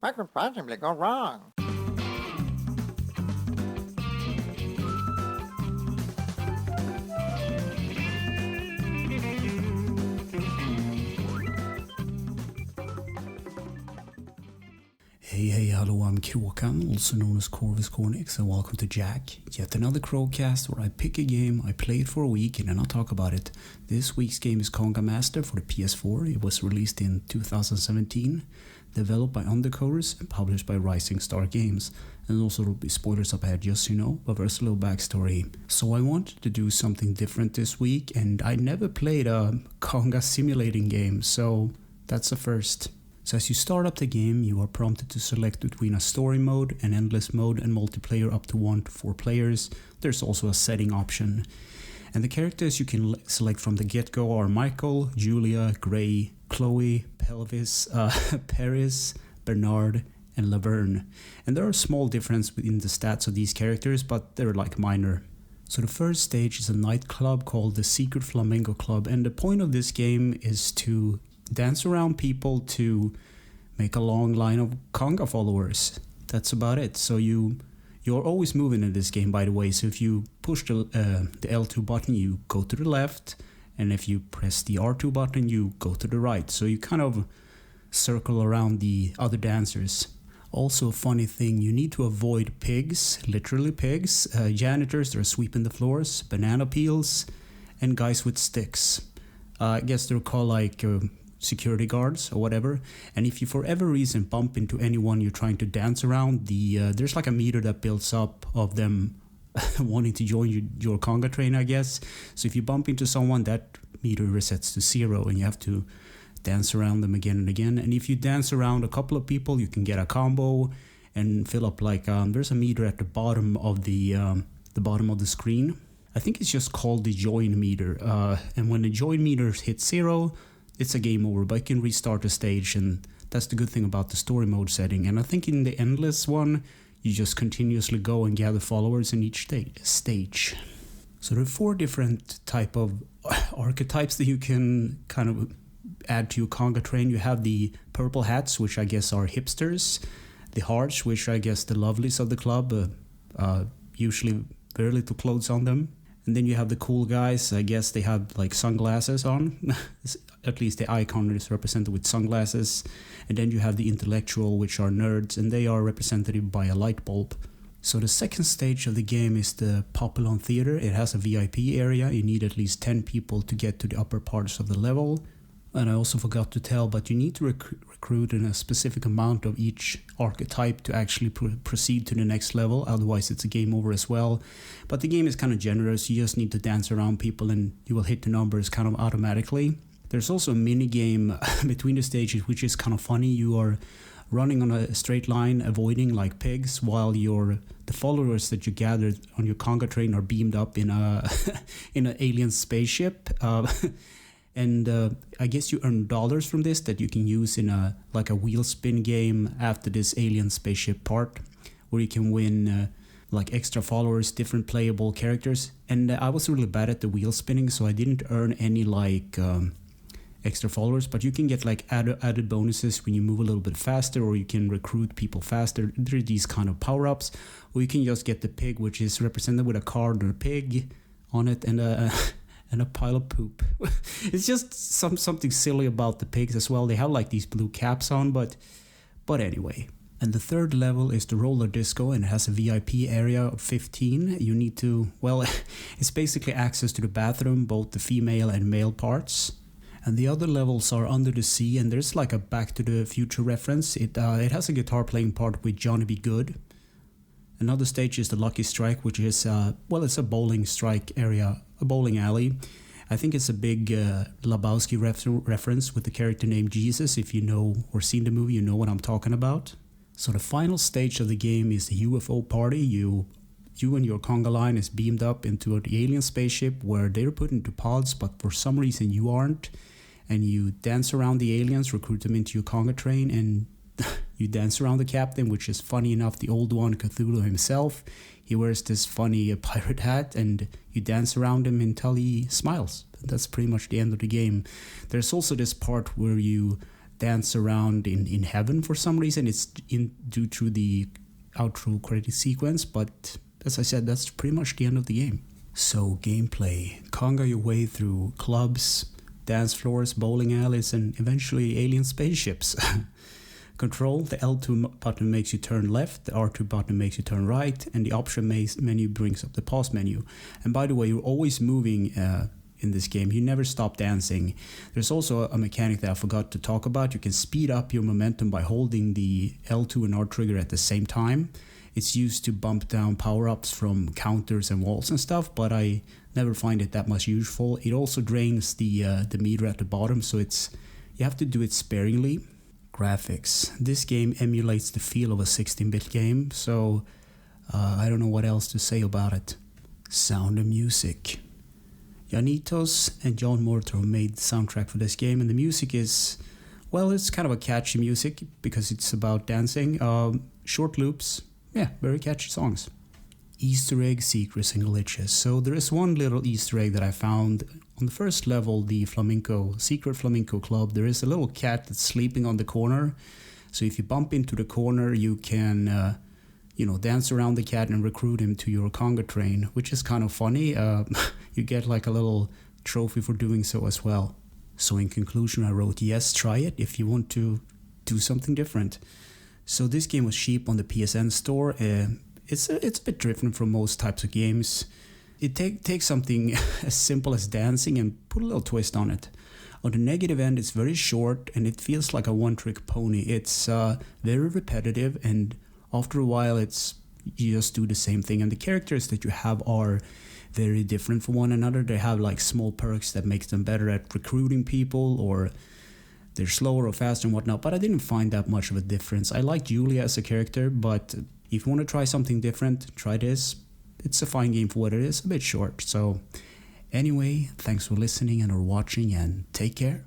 What could possibly go wrong? Hey, hello, I'm Kråkan, also known as Corvus Cornix, and welcome to Yacc, yet another Crowcast where I pick a game, I play it for a week, and then I'll talk about it. This week's game is Conga Master for the PS4. It was released in 2017, developed by Undercoders and published by Rising Star Games. And also there will be spoilers up ahead, just so you know, but there's a little backstory. So I wanted to do something different this week, and I never played a Conga simulating game, so that's a first. So as you start up the game, you are prompted to select between a story mode, an endless mode, and multiplayer up to 1 to 4 players. There's also a setting option. And the characters you can select from the get-go are Michael, Julia, Gray, Chloe, Pelvis, Paris, Bernard, and Laverne. And there are small differences within the stats of these characters, but they're like minor. So the first stage is a nightclub called the Secret Flamingo Club, and the point of this game is to dance around people to make a long line of Conga followers. That's about it. So you're always moving in this game, by the way. So if you push the L2 button, you go to the left, and if you press the R2 button, you go to the right. So you kind of circle around the other dancers. Also, a funny thing, you need to avoid pigs, literally pigs, janitors that are sweeping the floors, banana peels, and guys with sticks. I guess they're called like security guards or whatever. And if you for whatever reason bump into anyone you're trying to dance around, there's like a meter that builds up of them wanting to join your Conga train, I guess. So if you bump into someone, that meter resets to 0 and you have to dance around them again and again. And if you dance around a couple of people, you can get a combo and fill up like there's a meter at the bottom of the bottom of the screen. I think it's just called the join meter. And when the join meter hits 0, it's a game over, but you can restart the stage, and that's the good thing about the story mode setting. And I think in the endless one, you just continuously go and gather followers in each stage. So there are 4 different type of archetypes that you can kind of add to your Conga train. You have the purple hats, which I guess are hipsters, the hearts, which I guess the lovelies of the club, usually very little clothes on them. And then you have the cool guys. I guess they have like sunglasses on. At least the icon is represented with sunglasses. And then you have the intellectual, which are nerds, and they are represented by a light bulb. So the second stage of the game is the Papillon Theater. It has a VIP area. You need at least 10 people to get to the upper parts of the level. And I also forgot to tell, but you need to recruit in a specific amount of each archetype to actually proceed to the next level. Otherwise, it's a game over as well. But the game is kind of generous. You just need to dance around people and you will hit the numbers kind of automatically. There's also a mini game between the stages, which is kind of funny. You are running on a straight line, avoiding like pigs, while the followers that you gathered on your Conga train are beamed up in an alien spaceship. And I guess you earn dollars from this that you can use in a wheel spin game after this alien spaceship part, where you can win like extra followers, different playable characters. And I was really bad at the wheel spinning, so I didn't earn any like extra followers. But you can get like added bonuses when you move a little bit faster, or you can recruit people faster. There are these kind of power-ups, or you can just get the pig, which is represented with a card or a pig on it, and a pile of poop. It's just something silly about the pigs as well. They have like these blue caps on, but anyway. And the third level is the roller disco, and it has a VIP area of 15. You need to, well, it's basically access to the bathroom, both the female and male parts. And the other levels are under the sea, and there's like a Back to the Future reference. It has a guitar playing part with Johnny B. Good. Another stage is the Lucky Strike, which is, it's a bowling strike area, a bowling alley. I think it's a big Lebowski reference with the character named Jesus. If you know or seen the movie, you know what I'm talking about. So the final stage of the game is the UFO party. You and your Conga line is beamed up into the alien spaceship where they're put into pods, but for some reason you aren't. And you dance around the aliens, recruit them into your Conga train, and you dance around the captain, which is funny enough, the old one, Cthulhu himself. He wears this funny pirate hat, and you dance around him until he smiles. That's pretty much the end of the game. There's also this part where you dance around in heaven for some reason. It's due to the outro credit sequence, but as I said, that's pretty much the end of the game. So gameplay: conga your way through clubs, dance floors, bowling alleys, and eventually alien spaceships. Control: the L2 button makes you turn left, the R2 button makes you turn right, and the option menu brings up the pause menu. And by the way, you're always moving in this game. You never stop dancing. There's also a mechanic that I forgot to talk about. You can speed up your momentum by holding the L2 and R trigger at the same time. It's used to bump down power-ups from counters and walls and stuff, but I never find it that much useful. It also drains the meter at the bottom, so you have to do it sparingly. Graphics: this game emulates the feel of a 16-bit game, so I don't know what else to say about it. Sound and music: Janitos and John Morto made the soundtrack for this game, and the music is, well, it's kind of a catchy music because it's about dancing. Short loops, yeah, very catchy songs. Easter egg, secrets, and glitches. So there is one little Easter egg that I found on the first level, the secret flamenco club. There is a little cat that's sleeping on the corner. So if you bump into the corner, you can, dance around the cat and recruit him to your conga train, which is kind of funny. You get like a little trophy for doing so as well. So in conclusion, I wrote, yes, try it if you want to do something different. So this game was cheap on the PSN store. It's a bit different from most types of games. It takes something as simple as dancing and put a little twist on it. On the negative end, it's very short and it feels like a one-trick pony. It's very repetitive, and after a while you just do the same thing. And the characters that you have are very different from one another. They have like small perks that makes them better at recruiting people, or they're slower or faster and whatnot, but I didn't find that much of a difference. I like Julia as a character, but if you want to try something different, try this. It's a fine game for what it is, a bit short. So anyway, thanks for listening and or watching, and take care.